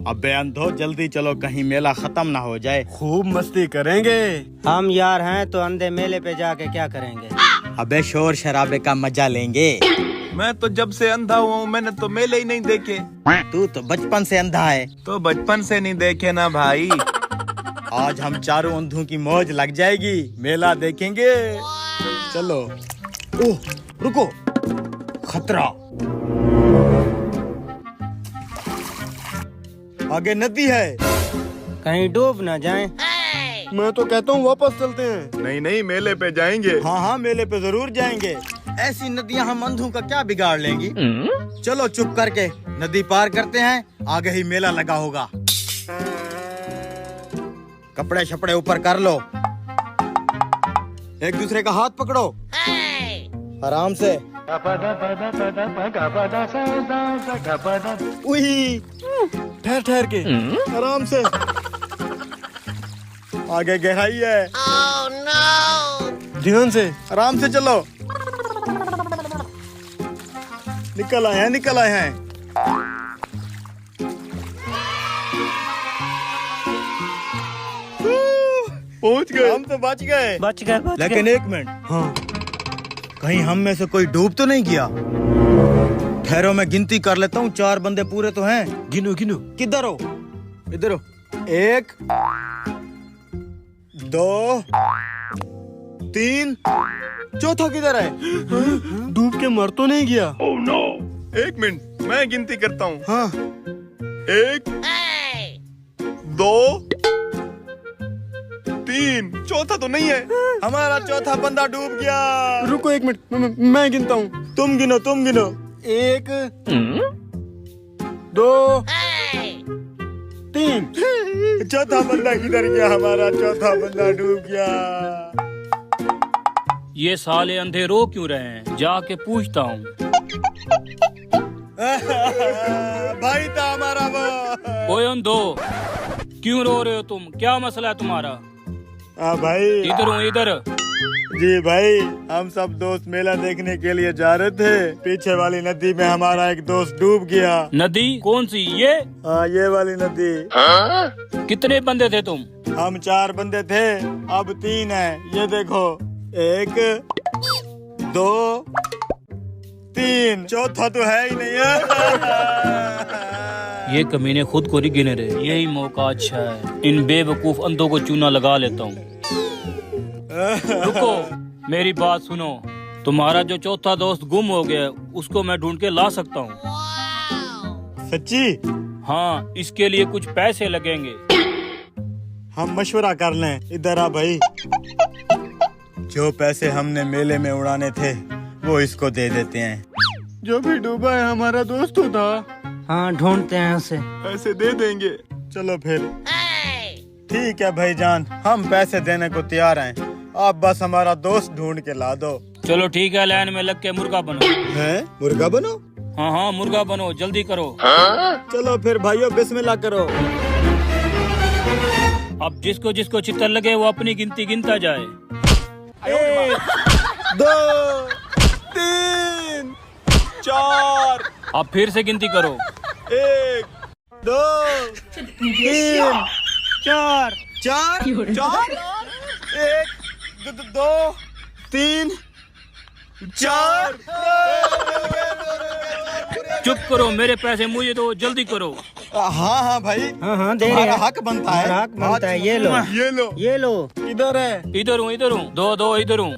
अबे अंधो जल्दी चलो, कहीं मेला खत्म ना हो जाए। खूब मस्ती करेंगे। हम यार हैं तो अंधे मेले पे जाके क्या करेंगे? अबे शोर शराबे का मजा लेंगे। मैं तो जब से अंधा हुआ हूँ मैंने तो मेले ही नहीं देखे। तू तो बचपन से अंधा है। तो बचपन से नहीं देखे ना भाई। आज हम चारों अंधों की मौज लग जाएगी, मेला देखेंगे। चलो। ओह रुको, खतरा। आगे नदी है, कहीं डूब ना जाएं। मैं तो कहता हूँ वापस चलते हैं। नहीं नहीं, मेले पे जाएंगे। हाँ हाँ मेले पे जरूर जाएंगे। ऐसी नदियाँ हम अंधों का क्या बिगाड़ लेंगी। चलो चुप करके नदी पार करते हैं, आगे ही मेला लगा होगा। कपड़े शपड़े ऊपर कर लो, एक दूसरे का हाथ पकड़ो, आराम से। उही, ठहर ठहर के। आराम से। आगे गहराई है। ध्यान से। आराम से चलो। निकल आए हैं, निकल आए हैं। पहुंच गए। हम तो बच गए। बच गए लेकिन एक मिनट, हाँ। कहीं हम में से कोई डूब तो नहीं गया? ठहरो मैं गिनती कर लेता हूँ, 4 बंदे पूरे तो हैं। गिनो गिनो। किधर हो? इधर हो। 1 2 3, चौथा किधर है? डूब के मर तो नहीं गया? एक मिनट, मैं गिनती करता हूँ। हाँ 1 2 3, चौथा तो नहीं है। हमारा चौथा बंदा डूब गया। रुको एक मिनट, मैं गिनता हूँ। तुम गिनो, तुम गिनो। 1 2 3। चौथा बंदा किधर गया? हमारा चौथा बंदा डूब गया। ये साले अंधे रो क्यों रहे हैं? जाके पूछता हूँ। भाई था हमारा वो। ओए अंधो, क्यों रो रहे हो तुम? क्या मसला है तुम्हारा? हाँ भाई। इधर हूँ, इधर। जी भाई, हम सब दोस्त मेला देखने के लिए जा रहे थे। पीछे वाली नदी में हमारा एक दोस्त डूब गया। नदी कौन सी? ये? हाँ ये वाली नदी। कितने बंदे थे तुम? हम 4 बंदे थे, अब 3 हैं। ये देखो, 1 2 3, चौथा तो है ही नहीं है। ये कमीने खुद को नहीं गिने रहे। यही मौका अच्छा है, इन बेवकूफ अंधों को चूना लगा लेता हूँ। रुको, मेरी बात सुनो। तुम्हारा जो चौथा दोस्त गुम हो गया, उसको मैं ढूंढ के ला सकता हूँ। सच्ची? हाँ, इसके लिए कुछ पैसे लगेंगे। हम मशवरा कर लें। इधर आ भाई। जो पैसे हमने मेले में उड़ाने थे वो इसको दे देते हैं। जो भी डूबा है हमारा दोस्त तो था। हाँ ढूंढते हैं उसे। पैसे दे देंगे। चलो फिर। ठीक है भाईजान, हम पैसे देने को तैयार हैं, आप बस हमारा दोस्त ढूंढ के ला दो। चलो ठीक है, लाइन में लग के मुर्गा बनो। हैं? मुर्गा बनो? हाँ हाँ मुर्गा बनो, जल्दी करो। चलो फिर भाइयों, बिस्मिल्लाह करो। अब जिसको जिसको चित्तर लगे वो अपनी गिनती गिनता जाए। 1 2 3 4। अब फिर से गिनती करो। 1 2 3 4 4 4 1 2 3 4। चुप करो, मेरे पैसे मुझे दो, जल्दी करो। हाँ हाँ भाई, हाँ दे रहे हमारा हैं। हक बनता है। हक बनता है। ये लो, ये लो। ये लो। किधर है? इधर हूँ, इधर हूँ। दो दो, इधर हूँ।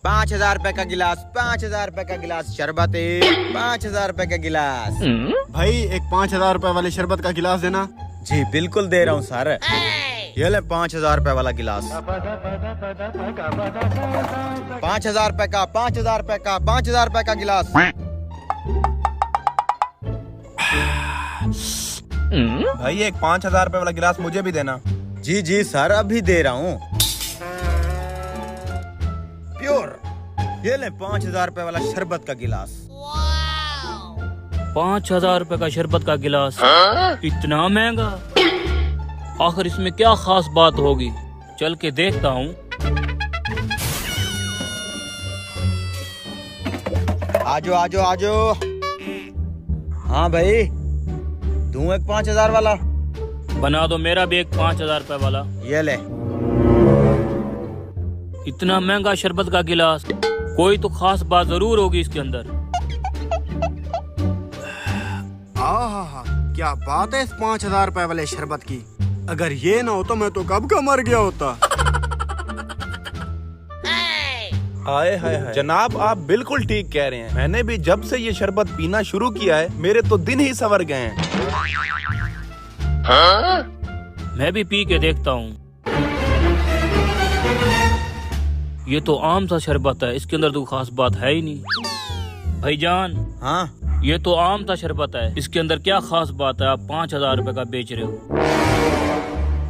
5,000 रुपए का गिलास, 5,000 रुपए का गिलास शरबत, 5,000 रुपए का गिलास। भाई एक 5,000 रुपए वाले शरबत का गिलास देना। जी बिल्कुल दे रहा हूँ सर। ये ले 5,000 रुपए वाला गिलास। 5,000 रुपए का, 5,000 रुपए का, 5,000 रुपए का गिलास। भाई एक 5,000 रुपए वाला गिलास मुझे भी देना। जी जी सर, अभी दे रहा हूँ। प्योर। ये ले 5,000 रुपए वाला शरबत का गिलास। 5,000 रुपए का शरबत का गिलास? इतना महंगा? आखिर इसमें क्या खास बात होगी? चल के देखता हूँ। आजो आजो आजो। हाँ भाई, दूं एक 5000 वाला? बना दो मेरा भी एक 5000 रुपए वाला। ये ले। इतना महंगा शरबत का गिलास, कोई तो खास बात जरूर होगी इसके अंदर। आहा, क्या बात है इस 5000 रुपए वाले शरबत की। अगर ये ना हो तो मैं तो कब का मर गया होता। हाय हाय हाय जनाब, आप बिल्कुल ठीक कह रहे हैं। मैंने भी जब से ये शरबत पीना शुरू किया है, मेरे तो दिन ही संवर गए हैं। मैं भी पी के देखता हूँ। ये तो आम सा शरबत है, इसके अंदर तो खास बात है ही नहीं। भाईजान, हाँ, ये तो आम सा शरबत है, इसके अंदर क्या खास बात है? आप 5000 रुपए का बेच रहे हो।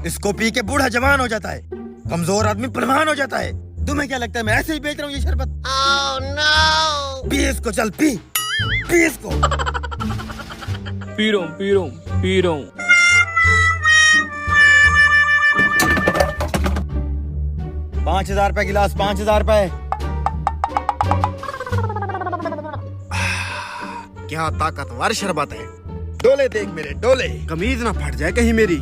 इसको पी के बूढ़ा जवान हो जाता है, कमजोर आदमी पहलवान हो जाता है। तुम्हें क्या लगता है मैं ऐसे ही बेच रहा हूँ ये शरबत? पी इसको, चल पी पी इसको। पी रहा हूँ, पी रहा हूँ, पी रहा हूँ। 5000 रुपए गिलास, 5000 रुपए। क्या ताकतवर शरबत है। डोले देख मेरे डोले, कमीज ना फट जाए कहीं मेरी।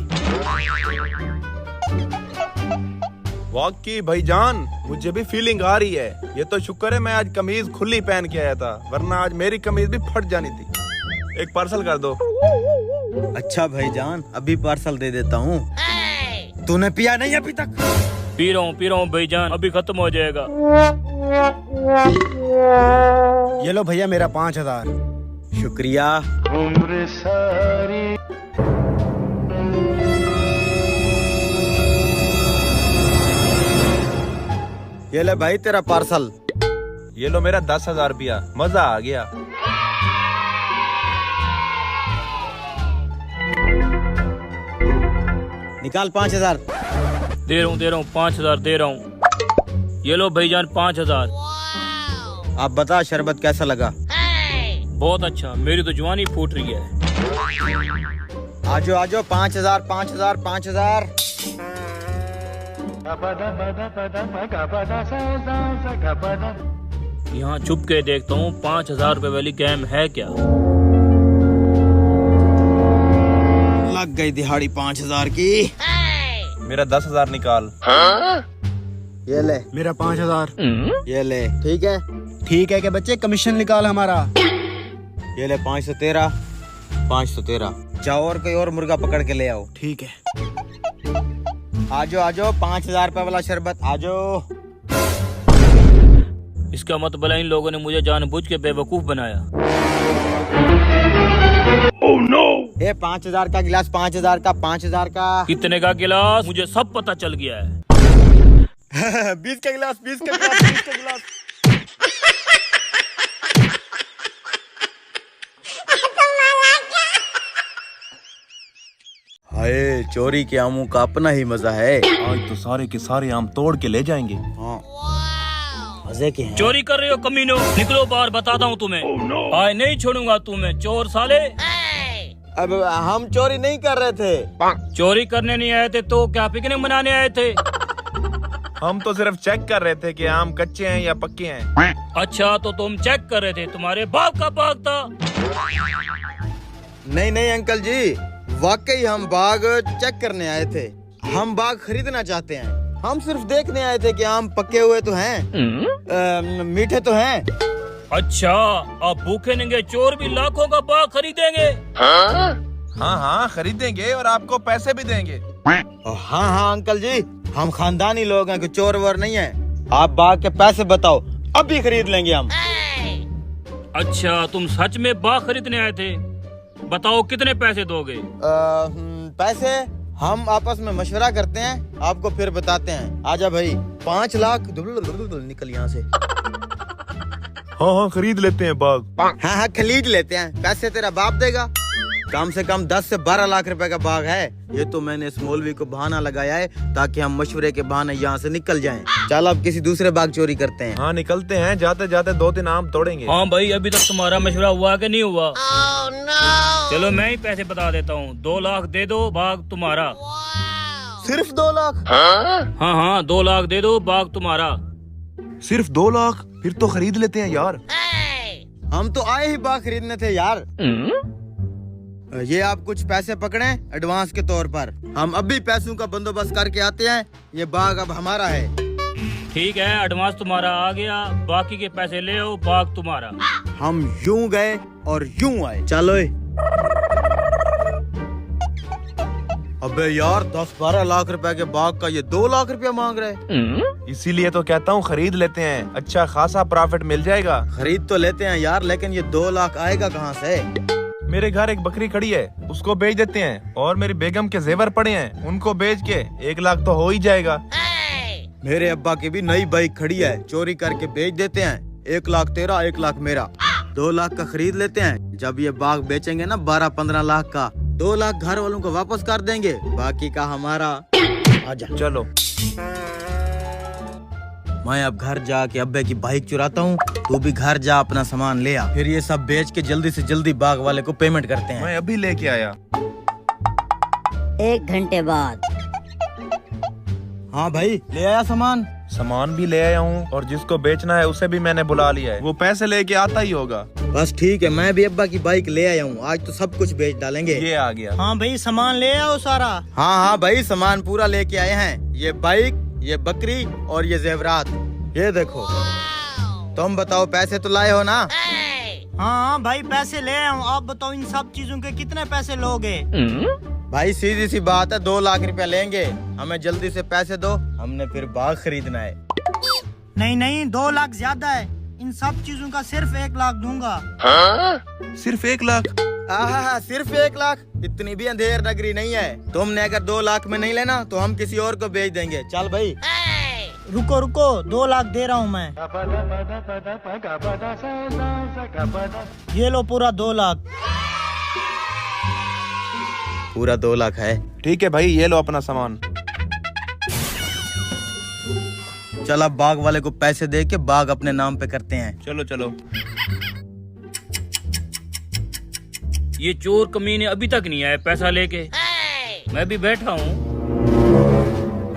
वाकई भाईजान, मुझे भी फीलिंग आ रही है। ये तो शुक्र है मैं आज कमीज खुली पहन के आया था, वरना आज मेरी कमीज भी फट जानी थी। एक पार्सल कर दो। अच्छा भाईजान, अभी पार्सल दे देता हूँ। तूने पिया नहीं अभी तक? पी रहा हूँ भाईजान, अभी खत्म हो जाएगा। ये लो भैया मेरा 5000। शुक्रिया। ये ले भाई तेरा पार्सल। ये लो मेरा 10,000 रुपया, मजा आ गया। निकाल 5000। दे रहा हूँ 5000 दे रहा हूँ। ये लो भाईजान 5000। आप बता शरबत कैसा लगा? बहुत अच्छा, मेरी तो जवानी फूट रही है। आजो आजो, 5000 5000 5000। यहाँ छुप के देखता हूँ 5000 रुपए वाली गेम है क्या। लग गई दिहाड़ी 5000 की। मेरा 10,000 निकाल। ये ले मेरा 5000। ये ले। ठीक है, ठीक है कि बच्चे, कमीशन निकाल हमारा। ये ले 513 513। जाओ और कोई और मुर्गा पकड़ के ले आओ। ठीक है। आजो आजो, 5000 रुपए वाला शरबत आजो। इसका मतलब इन लोगों ने मुझे जानबूझ के बेवकूफ बनाया। ये 5000 का गिलास, 5000 का, 5000 का। कितने का गिलास? मुझे सब पता चल गया है। 20 का गिलास, 20 का गिलास, 20 का गिलास। हाय, चोरी के आमों का अपना ही मजा है। आज तो सारे के सारे आम तोड़ के ले जाएंगे। हाँ, मजे के हैं। चोरी कर रहे हो कमीनो, निकलो बाहर, बताता हूँ तुम्हें। आज नहीं छोड़ूंगा तुम्हें, चोर साले। अब हम चोरी नहीं कर रहे थे। चोरी करने नहीं आए थे तो क्या पिकनिक मनाने आए थे? हम तो सिर्फ चेक कर रहे थे कि आम कच्चे हैं या पक्के हैं। अच्छा, तो तुम चेक कर रहे थे, तुम्हारे बाप का बाग था। नहीं नहीं अंकल जी, वाकई हम बाग चेक करने आए थे। हम बाग खरीदना चाहते हैं। हम सिर्फ देखने आए थे कि आम पके हुए तो हैं, मीठे तो हैं। अच्छा, अब भूखे नंगे चोर भी लाखों का बाग खरीदेंगे? हाँ हाँ खरीदेंगे और आपको पैसे भी देंगे। हाँ हाँ अंकल जी, हम खानदानी लोग हैं, कि चोर वोर नहीं है। आप बाग के पैसे बताओ, अभी खरीद लेंगे हम। अच्छा, तुम सच में बाग खरीदने आए थे? बताओ कितने पैसे दोगे? पैसे हम आपस में मशवरा करते हैं, आपको फिर बताते हैं। आजा भाई, 5 लाख। निकल यहाँ से। हाँ हाँ खरीद लेते हैं बाग। हाँ हाँ खरीद लेते हैं। पैसे तेरा बाप देगा। कम से कम 10 से 12 लाख रुपए का बाग है। ये तो मैंने इस मौलवी को बहाना लगाया है ताकि हम मशवरे के बहाने यहाँ से निकल जाएं। चल अब किसी दूसरे बाग चोरी करते हैं। हाँ निकलते हैं, जाते जाते 2-3 आम तोड़ेंगे। हाँ भाई, अभी तक तुम्हारा मशवरा हुआ कि नहीं हुआ? चलो मैं ही पैसे बता देता हूँ। 2 लाख दे दो, बाग तुम्हारा। सिर्फ 2 लाख? हाँ हाँ 2 लाख दे दो, बाग तुम्हारा। सिर्फ 2 लाख? फिर तो खरीद लेते हैं यार। हम तो आए ही बाग खरीदने थे यार। ये आप कुछ पैसे पकड़े एडवांस के तौर पर। हम अभी पैसों का बंदोबस्त करके आते हैं। ये बाग अब हमारा है। ठीक है, एडवांस तुम्हारा आ गया, बाकी के पैसे ले आओ, बाग तुम्हारा। हम यूं गए और यूं आए। चलो। अबे यार 10-12 लाख रुपए के बाग का ये 2 लाख रुपया मांग रहे। इसीलिए तो कहता हूँ खरीद लेते हैं, अच्छा खासा प्रॉफिट मिल जाएगा। खरीद तो लेते हैं यार, लेकिन ये 2 लाख आएगा कहाँ से? मेरे घर एक बकरी खड़ी है, उसको बेच देते हैं। और मेरी बेगम के जेवर पड़े हैं, उनको बेच के 1 लाख तो हो ही जाएगा। मेरे अब्बा की भी नई बाइक खड़ी है, चोरी करके बेच देते हैं। 1 लाख तेरा, 1 लाख मेरा। 2 लाख का खरीद लेते हैं। जब ये बाग बेचेंगे ना 12-15 लाख का, 2 लाख घर वालों को वापस कर देंगे, बाकी का हमारा। आजा। चलो। मैं अब घर जाके अब्बे की बाइक चुराता हूँ, तू भी घर जा अपना सामान ले आ, फिर ये सब बेच के जल्दी से जल्दी बाग वाले को पेमेंट करते हैं। मैं अभी लेके आया। 1 घंटे बाद। हाँ भाई, ले आया सामान? सामान भी ले आया हूँ, और जिसको बेचना है उसे भी मैंने बुला लिया है, वो पैसे लेके आता ही होगा। बस ठीक है, मैं भी अब्बा की बाइक ले आया हूँ। आज तो सब कुछ बेच डालेंगे। ये आ गया। हाँ भाई, सामान ले आओ सारा। हाँ भाई, सामान पूरा लेके आए हैं। ये बाइक, ये बकरी और ये जेवरात। ये देखो। तुम बताओ, पैसे तो लाए हो ना? हाँ भाई, पैसे ले आऊँ। आप बताओ इन सब चीजों के कितने पैसे लोगे? भाई सीधी सी बात है, 2 लाख रुपया लेंगे। हमें जल्दी से पैसे दो, हमने फिर बाग खरीदना है। नहीं, 2 लाख ज्यादा है। इन सब चीजों का सिर्फ 1 लाख दूंगा। सिर्फ 1 लाख? सिर्फ 1 लाख? इतनी भी अंधेर नगरी नहीं है। तुमने अगर 2 लाख में नहीं लेना तो हम किसी और को बेच देंगे। चल भाई। रुको, 2 लाख दे रहा हूँ मैं। ये लो पूरा 2 लाख। पूरा 2 लाख है। ठीक है भाई, ये लो अपना सामान। चल अब बाग वाले को पैसे दे के बाग अपने नाम पे करते हैं। चलो चलो। ये चोर कमीने अभी तक नहीं आए पैसा लेके। मैं भी बैठा हूँ।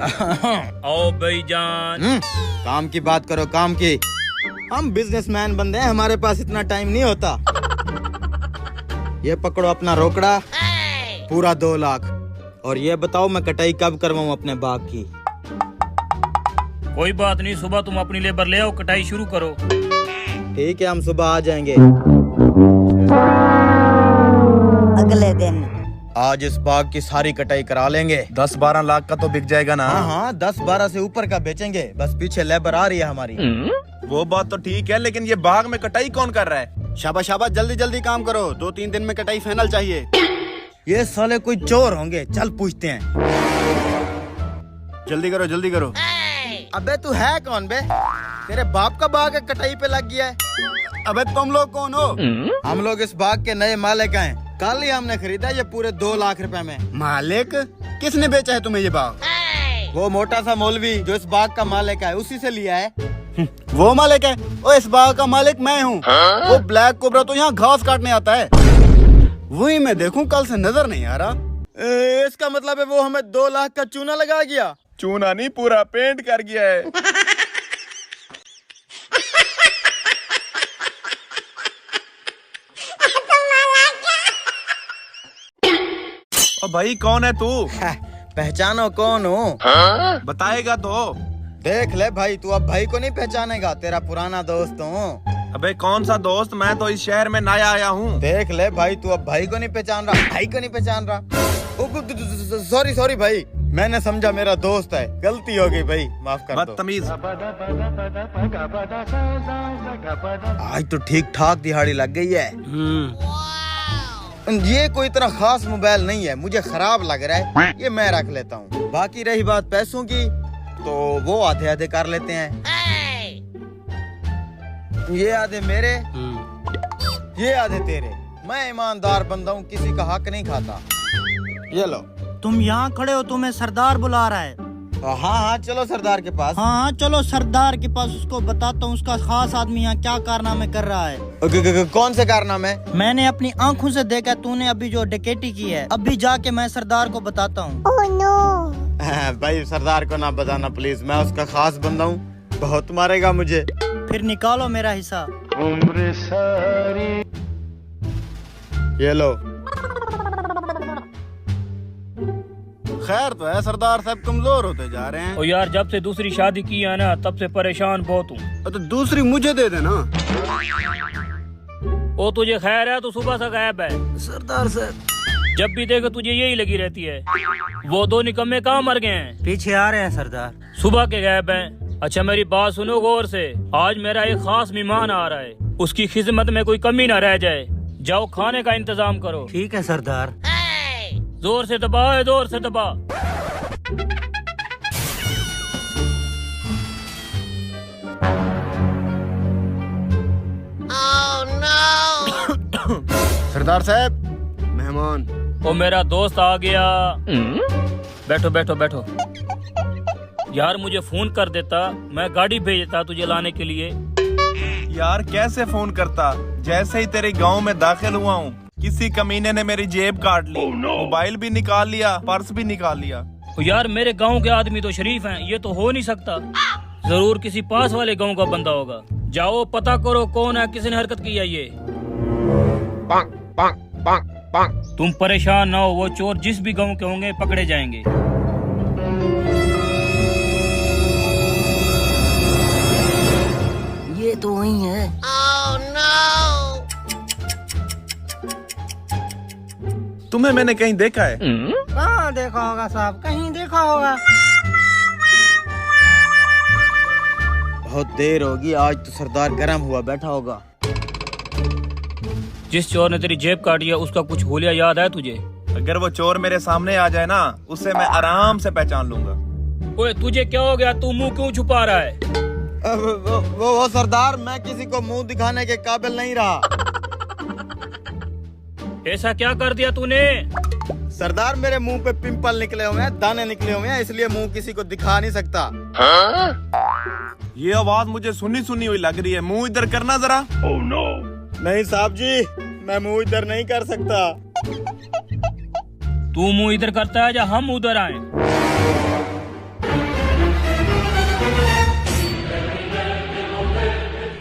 आओ भाईजान। काम की बात करो, काम की। हम बिजनेसमैन बंदे हैं, हमारे पास इतना टाइम नहीं होता। ये पकड़ो अपना रोकड़ा, पूरा 2 लाख। और ये बताओ मैं कटाई कब करवाऊँ अपने बाग की? कोई बात नहीं, सुबह तुम अपनी लेबर ले आओ, कटाई शुरू करो। ठीक है, हम सुबह आ जाएंगे। अगले दिन। आज इस बाग की सारी कटाई करा लेंगे। 10-12 लाख का तो बिक जाएगा ना? हाँ, 10-12 से ऊपर का बेचेंगे। बस पीछे लेबर आ रही है हमारी। वो बात तो ठीक है, लेकिन ये बाग में कटाई कौन कर रहा है? शाबाश शाबाश, जल्दी जल्दी काम करो। 2-3 दिन में कटाई फाइनल चाहिए। ये साले कोई चोर होंगे, चल पूछते हैं। जल्दी करो जल्दी करो। अबे तू है कौन बे? तेरे बाप का बाग है, कटाई पे लग गया है। अबे तुम लोग कौन हो? हम लोग इस बाग के नए मालिक हैं। कल ही हमने खरीदा ये पूरे 2 लाख रुपए में। मालिक? किसने बेचा है तुम्हें ये बाग? वो मोटा सा मौलवी जो इस बाग का मालिक है, उसी से लिया है। वो मालिक है? ओ, इस बाग का मालिक मैं हूँ। वो ब्लैक कोबरा तो यहाँ घास काटने आता है। वही मैं देखूं, कल से नजर नहीं आ रहा। इसका मतलब है वो हमें 2 लाख का चूना लगा गया। चूना नहीं, पूरा पेंट कर गया है। ओ भाई, कौन है तू? पहचानो कौन हो? बताएगा तो। देख ले भाई, तू अब भाई को नहीं पहचानेगा, तेरा पुराना दोस्त हूँ। अबे कौन सा दोस्त, मैं तो इस शहर में नया आया हूँ। देख ले भाई, तू अब भाई को नहीं पहचान रहा, भाई को नहीं पहचान रहा। सॉरी भाई, मैंने समझा मेरा दोस्त है, गलती हो गई भाई, माफ कर दो। बदतमीज। आज तो ठीक ठाक दिहाड़ी लग गई है। ये कोई इतना खास मोबाइल नहीं है, मुझे खराब लग रहा है, ये मैं रख लेता हूँ। बाकी रही बात पैसों की, तो वो आधे आधे कर लेते हैं। ये आधे मेरे, ये आधे तेरे। मैं ईमानदार बंदा हूँ, किसी का हक नहीं खाता। ये लो। तुम यहाँ खड़े हो, तुम्हें सरदार बुला रहा है। हाँ, चलो सरदार के पास। हाँ, चलो सरदार के पास, उसको बताता हूँ उसका खास आदमी यहाँ क्या कारनामे कर रहा है। कौन से कारनामे? मैंने अपनी आंखों से देखा, तूने अभी जो डकैती की है। अभी जाके मैं सरदार को बताता हूँ। भाई सरदार को ना बताना प्लीज, मैं उसका खास बंदा हूँ, बहुत मारेगा मुझे। फिर निकालो मेरा हिस्सा। ये लो। खैर तो है सरदार साहब, कमजोर होते जा रहे हैं। और यार जब से दूसरी शादी की है ना तब से परेशान बहुत हूँ। तो दूसरी मुझे दे देना। ओ तुझे खैर है, तो सुबह से गायब है। सरदार साहब जब भी देखो तुझे यही लगी रहती है। वो दो निकम्मे कहाँ मर गए हैं? पीछे आ रहे हैं सरदार। सुबह के गायब हैं। अच्छा मेरी बात सुनो गौर से, आज मेरा एक खास मेहमान आ रहा है, उसकी खिदमत में कोई कमी ना रह जाए। जाओ खाने का इंतजाम करो। ठीक है सरदार। जोर से दबा है, जोर से दबा। सरदार साहब मेहमान। ओ मेरा दोस्त आ गया। बैठो बैठो बैठो। यार मुझे फोन कर देता, मैं गाड़ी भेज देता तुझे लाने के लिए। यार कैसे फोन करता? जैसे ही तेरे गांव में दाखिल हुआ हूँ किसी कमीने ने मेरी जेब काट ली। मोबाइल भी निकाल लिया, पर्स भी निकाल लिया। ओ यार मेरे गांव के आदमी तो शरीफ हैं, ये तो हो नहीं सकता। जरूर किसी पास वाले गांव का बंदा होगा। जाओ पता करो कौन है, किसने हरकत की है ये। तुम परेशान ना हो, वो चोर जिस भी गांव के होंगे पकड़े जाएंगे। ये तो वही है। तुम्हें मैंने कहीं देखा है? कहाँ देखा होगा साहब, कहीं देखा होगा। बहुत देर होगी, आज तो सरदार गरम हुआ बैठा होगा। जिस चोर ने तेरी जेब काटी है उसका कुछ हुलिया याद है तुझे? अगर वो चोर मेरे सामने आ जाए ना, उससे मैं आराम से पहचान लूंगा। ओए तुझे क्या हो गया, तू मुंह क्यों छुपा रहा है? वो सरदार, मैं किसी को मुंह दिखाने के काबिल नहीं रहा। ऐसा क्या कर दिया तूने? सरदार मेरे मुंह पे पिंपल निकले हुए हैं, दाने निकले हुए हैं, इसलिए मुंह किसी को दिखा नहीं सकता। ये आवाज मुझे सुनी सुनी हुई लग रही है। मुंह इधर करना जरा। नहीं साहब जी, मैं मुंह इधर नहीं कर सकता। तू मुंह इधर करता है या हम उधर आए?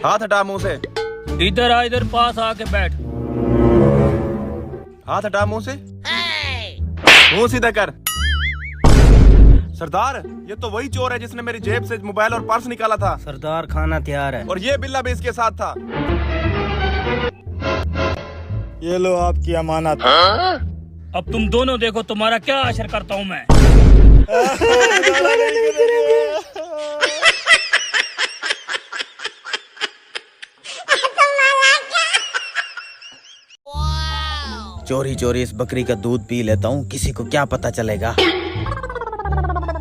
हाथ हटा मुंह से। इधर आ, इधर पास आके बैठ। हाथ हटा मुंह से। मुंह सीधा कर। सरदार, ये तो वही चोर है जिसने मेरी जेब से मोबाइल और पर्स निकाला था। सरदार खाना तैयार है। और ये बिल्ला भी इसके साथ था। ये लो आपकी अमानत। अब तुम दोनों देखो तुम्हारा क्या असर करता हूँ मैं। चोरी चोरी इस बकरी का दूध पी लेता हूँ, किसी को क्या पता चलेगा।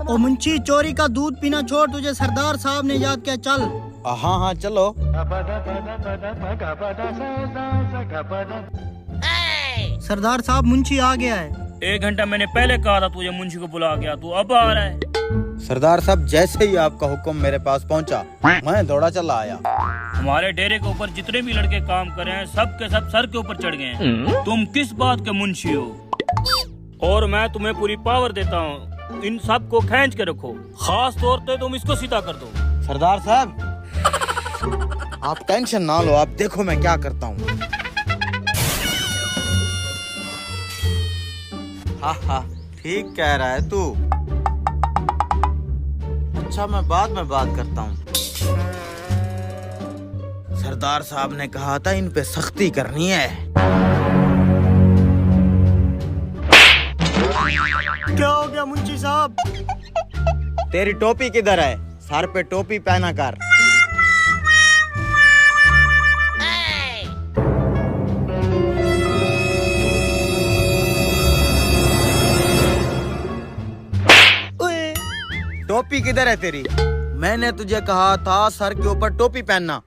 ओ मुंशी, चोरी का दूध पीना छोड़, तुझे सरदार साहब ने याद किया। चल। हाँ हाँ चलो। सरदार साहब मुंशी आ गया है। 1 घंटा मैंने पहले कहा था तुझे मुंशी को बुला गया, तू अब आ रहा है। सरदार साहब, जैसे ही आपका हुक्म मेरे पास पहुंचा, मैं दौड़ा चला आया। हमारे डेरे के ऊपर जितने भी लड़के काम कर रहे हैं सब के सब सर के ऊपर चढ़ गए हैं। तुम किस बात के मुंशी हो? और मैं तुम्हें पूरी पावर देता हूँ, इन सब को खींच के रखो। खास तौर पे तुम इसको सीधा कर दो। सरदार साहब आप टेंशन ना लो, आप देखो मैं क्या करता हूँ। हाँ ठीक कह रहा है तू। अच्छा मैं बाद में बात करता हूँ। सरदार साहब ने कहा था इन पे सख्ती करनी है। क्या हो गया मुंशी साहब? तेरी टोपी किधर है? सर पे टोपी पहना कर। टोपी किधर है तेरी? मैंने तुझे कहा था सर के ऊपर टोपी पहनना।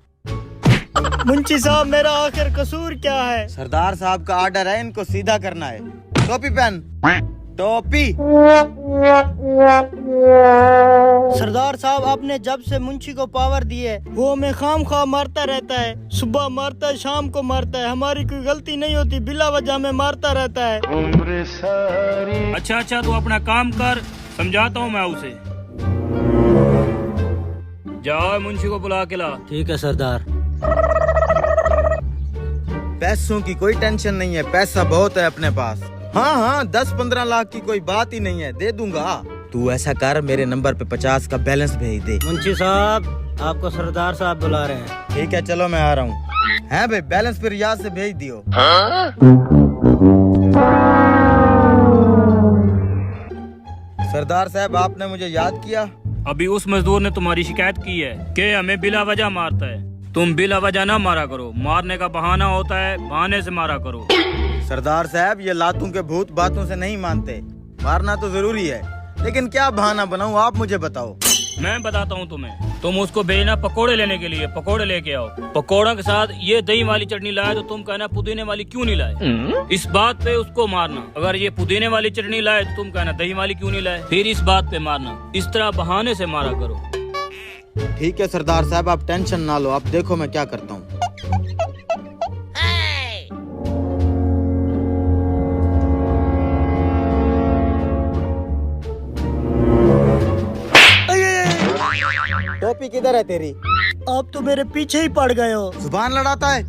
मुंशी साहब मेरा आखिर कसूर क्या है? सरदार साहब का ऑर्डर है, इनको सीधा करना है। टोपी पहन। टोपी। सरदार साहब आपने जब से मुंशी को पावर दी है वो हमें खाम खा मारता रहता है। सुबह मारता है, शाम को मारता है। हमारी कोई गलती नहीं होती, बिला वजह में मारता रहता है। अच्छा तू अपना काम कर, समझाता हूँ मैं उसे। जाओ मुंशी को बुला के ला। ठीक है सरदार। पैसों की कोई टेंशन नहीं है, पैसा बहुत है अपने पास। हाँ हाँ 10-15 लाख की कोई बात ही नहीं है, दे दूंगा। तू ऐसा कर, मेरे नंबर पे 50 का बैलेंस भेज दे। मुंशी साहब आपको सरदार साहब बुला रहे हैं। ठीक है चलो मैं आ रहा हूँ। है भाई, बैलेंस फिर याद से भेज दियो। सरदार साहब आपने मुझे याद किया। अभी उस मजदूर ने तुम्हारी शिकायत की है कि हमें बिला वजह मारता है। तुम बिला वजह ना मारा करो, मारने का बहाना होता है, बहाने से मारा करो। सरदार साहब ये लातों के भूत बातों से नहीं मानते, मारना तो जरूरी है, लेकिन क्या बहाना बनाऊं आप मुझे बताओ। मैं बताता हूँ तुम्हें, तुम उसको भेजना पकोड़े लेने के लिए, पकोड़े लेके आओ। पकोड़ों के साथ ये दही वाली चटनी लाए तो तुम कहना पुदीने वाली क्यों नहीं लाए। इस बात पे उसको मारना। अगर ये पुदीने वाली चटनी लाए तो तुम कहना दही वाली क्यों नहीं लाए, फिर इस बात पे मारना। इस तरह बहाने से मारा करो। ठीक है सरदार साहब आप टेंशन ना लो, आप देखो मैं क्या करता हूँ। टोपी किधर है तेरी? आप तो मेरे पीछे ही पड़ गए हो। जुबान लड़ाता है।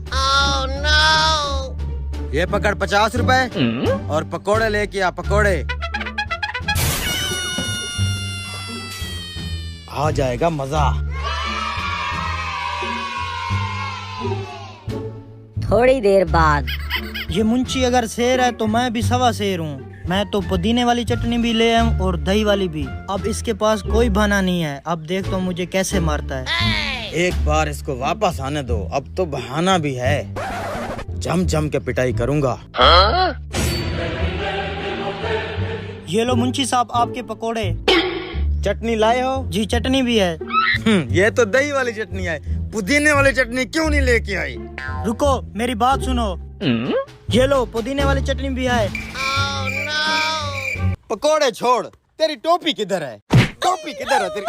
ये पकड़ 50 रुपए और पकोड़े लेके आ, पकोड़े। आ जाएगा मजा। थोड़ी देर बाद। ये मुंशी अगर शेर है तो मैं भी सवा शेर हूँ। मैं तो पुदीने वाली चटनी भी ले आऊं और दही वाली भी। अब इसके पास कोई बहाना नहीं है। अब देख तो मुझे कैसे मारता है। एक बार इसको वापस आने दो, अब तो बहाना भी है। जम जम के पिटाई करूंगा। ये लो मुंशी साहब आपके पकोड़े। चटनी लाए हो? जी चटनी भी है। ये तो दही वाली चटनी है, पुदीने वाली चटनी क्यों नहीं लेके आई? रुको मेरी बात सुनो। ये लो पुदीने वाली चटनी भी है। पकोड़े छोड़, तेरी टोपी किधर है? टोपी किधर है तेरी?